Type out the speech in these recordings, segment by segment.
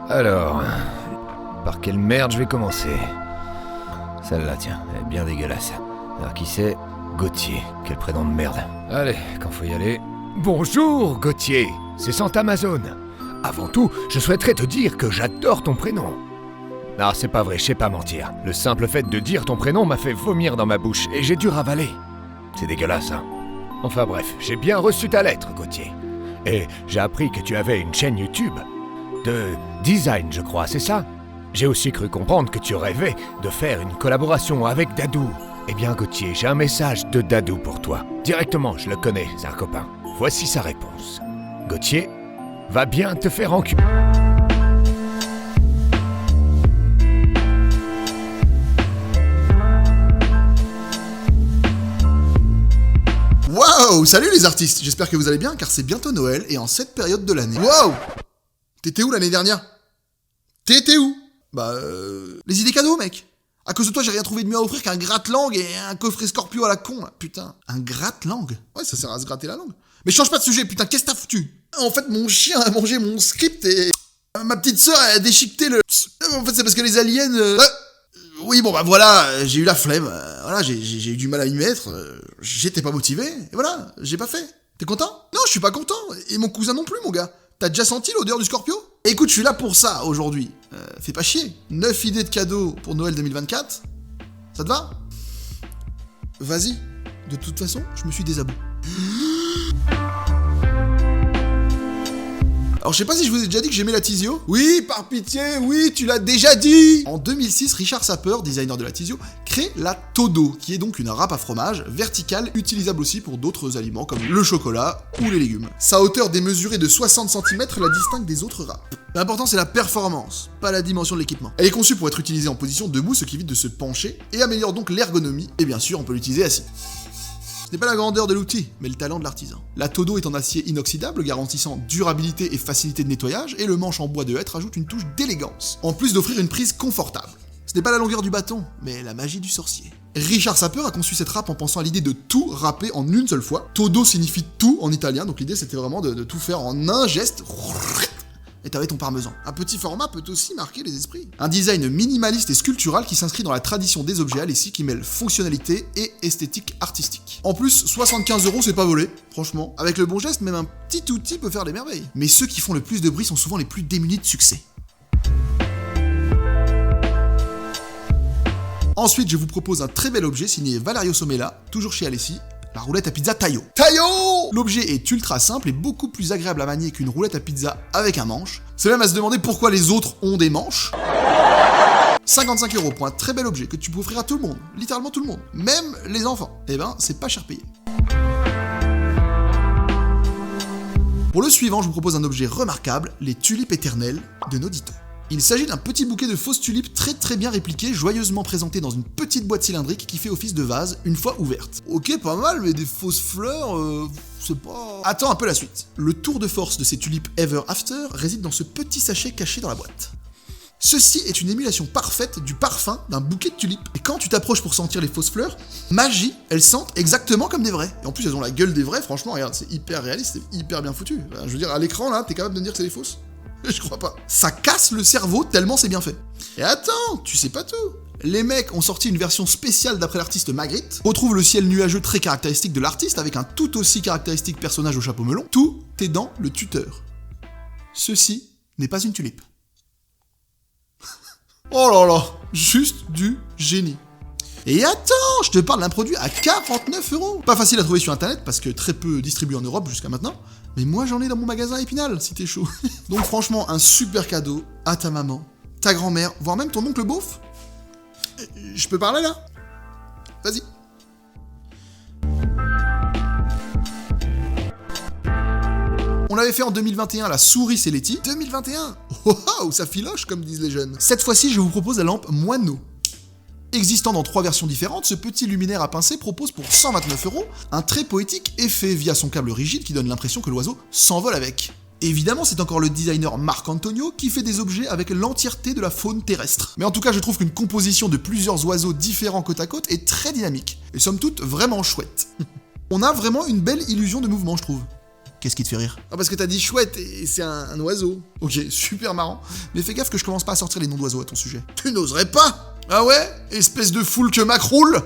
Alors, par quelle merde je vais commencer? Celle-là, tiens, elle est bien dégueulasse. Alors qui c'est? Gauthier, quel prénom de merde. Allez, quand faut y aller... Bonjour, Gauthier, c'est Santamazone. Avant tout, je souhaiterais te dire que j'adore ton prénom. Non, c'est pas vrai, je sais pas mentir. Le simple fait de dire ton prénom m'a fait vomir dans ma bouche et j'ai dû ravaler. C'est dégueulasse, hein. Enfin bref, j'ai bien reçu ta lettre, Gauthier. Et j'ai appris que tu avais une chaîne YouTube de design, je crois, c'est ça? J'ai aussi cru comprendre que tu rêvais de faire une collaboration avec Dadou. Eh bien, Gauthier, j'ai un message de Dadou pour toi. Directement, je le connais, c'est un copain. Voici sa réponse. Gauthier, va bien te faire enculer. Waouh! Salut les artistes, j'espère que vous allez bien car c'est bientôt Noël et en cette période de l'année. Waouh! T'étais où l'année dernière? T'étais où? Les idées cadeaux, mec. À cause de toi, j'ai rien trouvé de mieux à offrir qu'un gratte-langue et un coffret Scorpio à la con, là. Putain. Un gratte-langue? Ouais, ça sert à se gratter la langue. Mais change pas de sujet, putain, qu'est-ce que t'as foutu? En fait, mon chien a mangé mon script et... ma petite sœur a déchiqueté le... En fait, c'est parce que les aliens... Oui, bon, voilà, j'ai eu la flemme. Voilà, j'ai eu du mal à y mettre. J'étais pas motivé. Et voilà, j'ai pas fait. T'es content? Non, je suis pas content. Et mon cousin non plus, mon gars. T'as déjà senti l'odeur du Scorpio? Écoute, je suis là pour ça, aujourd'hui. Fais pas chier. 9 idées de cadeaux pour Noël 2024. Ça te va? Vas-y. De toute façon, je me suis désabonné. Alors je sais pas si je vous ai déjà dit que j'aimais la Tizio. Oui, par pitié, oui, tu l'as déjà dit. En 2006, Richard Sapper, designer de la Tizio, crée la Todo, qui est donc une râpe à fromage verticale, utilisable aussi pour d'autres aliments comme le chocolat ou les légumes. Sa hauteur démesurée de 60 cm la distingue des autres râpes. L'important c'est la performance, pas la dimension de l'équipement. Elle est conçue pour être utilisée en position debout, ce qui évite de se pencher, et améliore donc l'ergonomie, et bien sûr on peut l'utiliser assis. Ce n'est pas la grandeur de l'outil, mais le talent de l'artisan. La Todo est en acier inoxydable, garantissant durabilité et facilité de nettoyage, et le manche en bois de hêtre ajoute une touche d'élégance, en plus d'offrir une prise confortable. Ce n'est pas la longueur du bâton, mais la magie du sorcier. Richard Sapper a conçu cette râpe en pensant à l'idée de tout râper en une seule fois. Todo signifie tout en italien, donc l'idée c'était vraiment de tout faire en un geste. Et t'avais ton parmesan. Un petit format peut aussi marquer les esprits. Un design minimaliste et sculptural qui s'inscrit dans la tradition des objets Alessi qui mêle fonctionnalité et esthétique artistique. En plus, 75 € c'est pas volé, franchement. Avec le bon geste, même un petit outil peut faire des merveilles. Mais ceux qui font le plus de bruit sont souvent les plus démunis de succès. Ensuite, je vous propose un très bel objet signé Valerio Somella, toujours chez Alessi. La roulette à pizza Taio. Taio! L'objet est ultra simple et beaucoup plus agréable à manier qu'une roulette à pizza avec un manche. C'est même à se demander pourquoi les autres ont des manches. 55 € pour un très bel objet que tu peux offrir à tout le monde, littéralement tout le monde, même les enfants. Eh ben, c'est pas cher payé. Pour le suivant, je vous propose un objet remarquable, les tulipes éternelles de Nodito. Il s'agit d'un petit bouquet de fausses tulipes très bien répliquées, joyeusement présentées dans une petite boîte cylindrique qui fait office de vase une fois ouverte. Ok, pas mal, mais des fausses fleurs, c'est pas... Attends un peu la suite. Le tour de force de ces tulipes Ever After réside dans ce petit sachet caché dans la boîte. Ceci est une émulation parfaite du parfum d'un bouquet de tulipes. Et quand tu t'approches pour sentir les fausses fleurs, magie, elles sentent exactement comme des vraies. Et en plus, elles ont la gueule des vraies, franchement, regarde, c'est hyper réaliste, c'est hyper bien foutu. Enfin, je veux dire, à l'écran, là, t'es capable de me dire que c'est des fausses? Je crois pas. Ça casse le cerveau tellement c'est bien fait. Et attends, tu sais pas tout. Les mecs ont sorti une version spéciale d'après l'artiste Magritte. Retrouve le ciel nuageux très caractéristique de l'artiste avec un tout aussi caractéristique personnage au chapeau melon. Tout est dans le tuteur. Ceci n'est pas une tulipe. Oh là là, juste du génie. Et attends, je te parle d'un produit à 49 €. Pas facile à trouver sur internet parce que très peu distribué en Europe jusqu'à maintenant. Mais moi j'en ai dans mon magasin à Épinal, si t'es chaud. Donc franchement, un super cadeau à ta maman, ta grand-mère, voire même ton oncle beauf. Je peux parler là? Vas-y. On l'avait fait en 2021, la souris c'est Letty. 2021. Waouh, ça filoche comme disent les jeunes. Cette fois-ci, je vous propose la lampe Moineau. Existant dans 3 versions différentes, ce petit luminaire à pincer propose pour 129 € un très poétique effet via son câble rigide qui donne l'impression que l'oiseau s'envole avec. Évidemment, c'est encore le designer Marc Antonio qui fait des objets avec l'entièreté de la faune terrestre. Mais en tout cas, je trouve qu'une composition de plusieurs oiseaux différents côte à côte est très dynamique, et somme toute vraiment chouette. On a vraiment une belle illusion de mouvement, je trouve. Qu'est-ce qui te fait rire? Ah, parce que t'as dit chouette et c'est un oiseau. Ok, super marrant. Mais fais gaffe que je commence pas à sortir les noms d'oiseaux à ton sujet. Tu n'oserais pas? Ah ouais? Espèce de foule que macroule.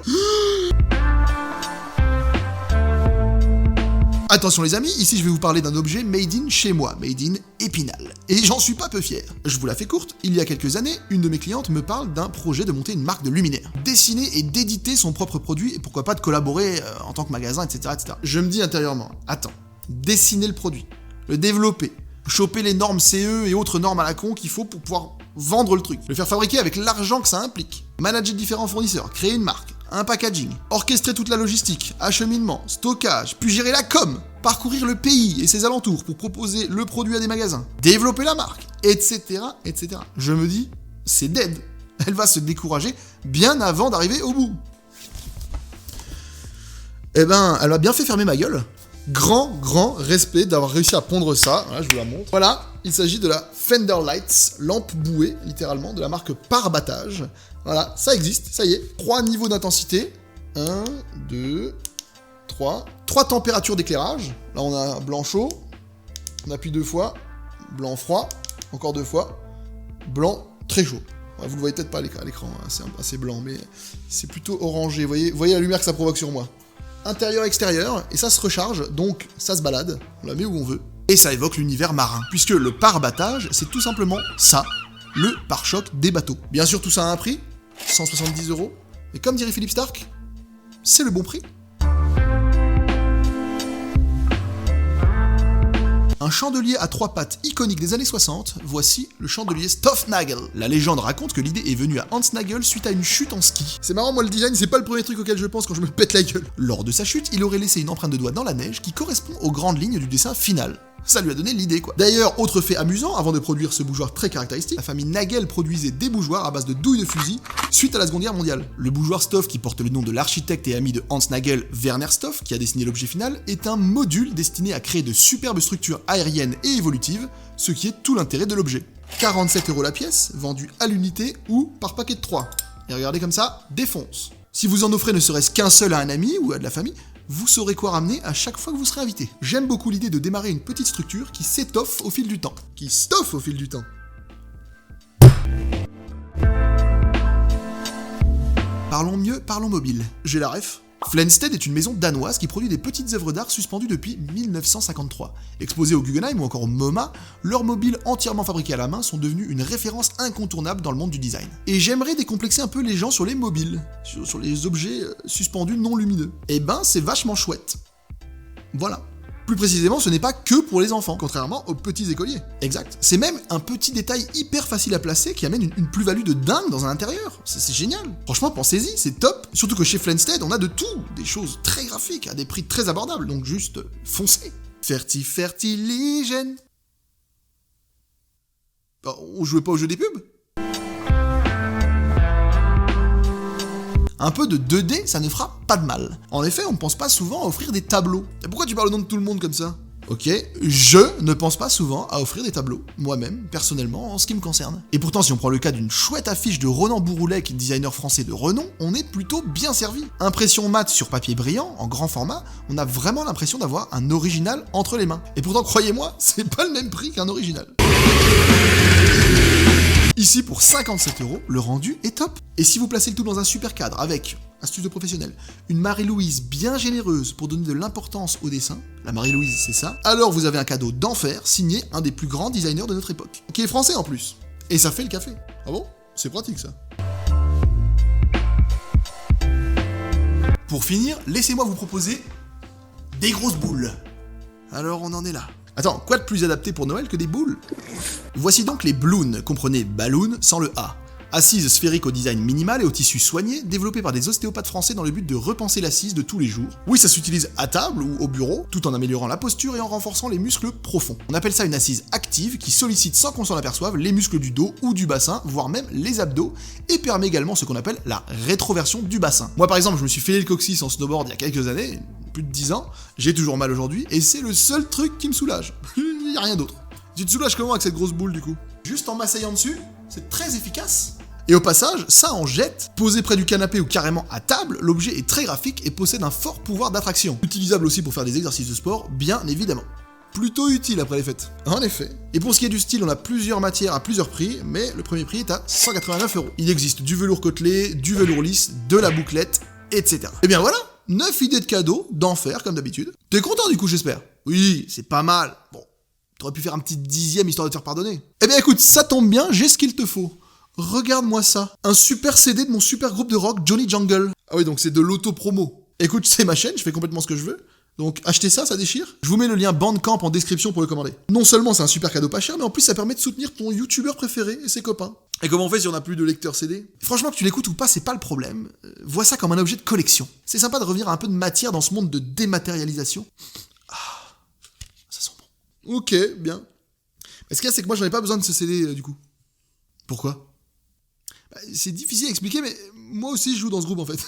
Attention les amis, ici je vais vous parler d'un objet made in chez moi, made in Épinal. Et j'en suis pas peu fier. Je vous la fais courte, il y a quelques années, une de mes clientes me parle d'un projet de monter une marque de luminaires. Dessiner et d'éditer son propre produit, et pourquoi pas de collaborer en tant que magasin, etc., etc. Je me dis intérieurement, attends, dessiner le produit, le développer, choper les normes CE et autres normes à la con qu'il faut pour pouvoir vendre le truc, le faire fabriquer avec l'argent que ça implique, manager différents fournisseurs, créer une marque, un packaging, orchestrer toute la logistique, acheminement, stockage, puis gérer la com, parcourir le pays et ses alentours pour proposer le produit à des magasins, développer la marque, etc., etc. Je me dis, c'est dead. Elle va se décourager bien avant d'arriver au bout. Eh ben, elle m'a bien fait fermer ma gueule. Grand respect d'avoir réussi à pondre ça. Voilà, je vous la montre. Voilà, il s'agit de la Fender Lights, lampe bouée, littéralement, de la marque Parbattage. Voilà, ça existe, ça y est. 3 niveaux d'intensité. 1, 2, 3. 3 températures d'éclairage. Là, on a blanc chaud. On appuie 2 fois. Blanc froid. Encore 2 fois. Blanc très chaud. Ouais, vous le voyez peut-être pas à l'écran, hein, c'est assez blanc, mais c'est plutôt orangé. Vous voyez la lumière que ça provoque sur moi. Intérieur, extérieur, et ça se recharge, donc ça se balade. On la met où on veut. Et ça évoque l'univers marin, puisque le Parbattage, c'est tout simplement ça, le pare-choc des bateaux. Bien sûr, tout ça a un prix, 170 €. Et comme dirait Philippe Stark, c'est le bon prix. Un chandelier à 3 pattes iconique des années 60, voici le chandelier Stoffnagel. La légende raconte que l'idée est venue à Hans Nagel suite à une chute en ski. C'est marrant, moi le design, c'est pas le premier truc auquel je pense quand je me pète la gueule. Lors de sa chute, il aurait laissé une empreinte de doigt dans la neige qui correspond aux grandes lignes du dessin final. Ça lui a donné l'idée quoi. D'ailleurs, autre fait amusant, avant de produire ce bougeoir très caractéristique, la famille Nagel produisait des bougeoirs à base de douilles de fusil suite à la Seconde Guerre mondiale. Le bougeoir Stoff, qui porte le nom de l'architecte et ami de Hans Nagel, Werner Stoff, qui a dessiné l'objet final, est un module destiné à créer de superbes structures aériennes et évolutives, ce qui est tout l'intérêt de l'objet. 47 € la pièce, vendue à l'unité ou par paquet de 3. Et regardez comme ça, défonce. Si vous en offrez ne serait-ce qu'un seul à un ami ou à de la famille, vous saurez quoi ramener à chaque fois que vous serez invité. J'aime beaucoup l'idée de démarrer une petite structure qui s'étoffe au fil du temps. Qui stoffe au fil du temps. Parlons mieux, parlons mobile. J'ai la ref. Flensted est une maison danoise qui produit des petites œuvres d'art suspendues depuis 1953. Exposées au Guggenheim ou encore au MoMA, leurs mobiles entièrement fabriqués à la main sont devenus une référence incontournable dans le monde du design. Et j'aimerais décomplexer un peu les gens sur les mobiles, sur les objets suspendus non lumineux. Eh ben, c'est vachement chouette. Voilà. Plus précisément, ce n'est pas que pour les enfants, contrairement aux petits écoliers. Exact. C'est même un petit détail hyper facile à placer qui amène une plus-value de dingue dans un intérieur. C'est génial. Franchement, pensez-y, c'est top. Surtout que chez Flensted, on a de tout. Des choses très graphiques, à des prix très abordables, donc juste foncez. Fertiligène. On jouait pas au jeu des pubs ? Un peu de 2D, ça ne fera pas de mal. En effet, on ne pense pas souvent à offrir des tableaux. Et pourquoi tu parles au nom de tout le monde comme ça ? Ok, je ne pense pas souvent à offrir des tableaux, moi-même, personnellement, en ce qui me concerne. Et pourtant, si on prend le cas d'une chouette affiche de Ronan Bouroulec, designer français de renom, on est plutôt bien servi. Impression mat sur papier brillant, en grand format, on a vraiment l'impression d'avoir un original entre les mains. Et pourtant, croyez-moi, c'est pas le même prix qu'un original. Ici, pour 57 €, le rendu est top. Et si vous placez le tout dans un super cadre avec, astuce de professionnel, une Marie-Louise bien généreuse pour donner de l'importance au dessin, la Marie-Louise c'est ça, alors vous avez un cadeau d'enfer signé un des plus grands designers de notre époque, qui est français en plus. Et ça fait le café. Ah bon ? C'est pratique ça. Pour finir, laissez-moi vous proposer des grosses boules. Alors on en est là. Attends, quoi de plus adapté pour Noël que des boules ? Voici donc les Bloon, comprenez balloon sans le A. Assises sphériques au design minimal et au tissu soigné, développées par des ostéopathes français dans le but de repenser l'assise de tous les jours. Oui, ça s'utilise à table ou au bureau, tout en améliorant la posture et en renforçant les muscles profonds. On appelle ça une assise active qui sollicite sans qu'on s'en aperçoive les muscles du dos ou du bassin, voire même les abdos, et permet également ce qu'on appelle la rétroversion du bassin. Moi par exemple, je me suis fait le coccyx en snowboard il y a quelques années, plus de 10 ans, j'ai toujours mal aujourd'hui, et c'est le seul truc qui me soulage. Il n'y a rien d'autre. Tu te soulages comment avec cette grosse boule du coup ? Juste en m'asseyant dessus, c'est très efficace. Et au passage, ça en jette. Posé près du canapé ou carrément à table, l'objet est très graphique et possède un fort pouvoir d'attraction. Utilisable aussi pour faire des exercices de sport, bien évidemment. plutôt utile après les fêtes. En effet. Et pour ce qui est du style, on a plusieurs matières à plusieurs prix, mais le premier prix est à 189€. Il existe du velours côtelé, du velours lisse, de la bouclette, etc. Et bien voilà, 9 idées de cadeaux, d'enfer comme d'habitude. T'es content du coup, j'espère? Oui, c'est pas mal. Bon, t'aurais pu faire un petit 10e histoire de te faire pardonner. Eh bien écoute, ça tombe bien, j'ai ce qu'il te faut. Regarde-moi ça, un super CD de mon super groupe de rock Johnny Jungle. Ah oui, donc c'est de l'auto-promo. Écoute, c'est ma chaîne, je fais complètement ce que je veux. Donc achetez ça, ça déchire. Je vous mets le lien Bandcamp en description pour le commander. Non seulement c'est un super cadeau pas cher, mais en plus ça permet de soutenir ton youtubeur préféré et ses copains. Et comment on fait si on n'a plus de lecteur CD? Franchement, que tu l'écoutes ou pas, c'est pas le problème. Vois ça comme un objet de collection. C'est sympa de revenir à un peu de matière dans ce monde de dématérialisation. Ah, ça sent bon. Ok, bien. Mais ce qu'il y a, c'est que moi j'en ai pas besoin de ce CD du coup. Pourquoi? C'est difficile à expliquer, mais moi aussi je joue dans ce groupe en fait.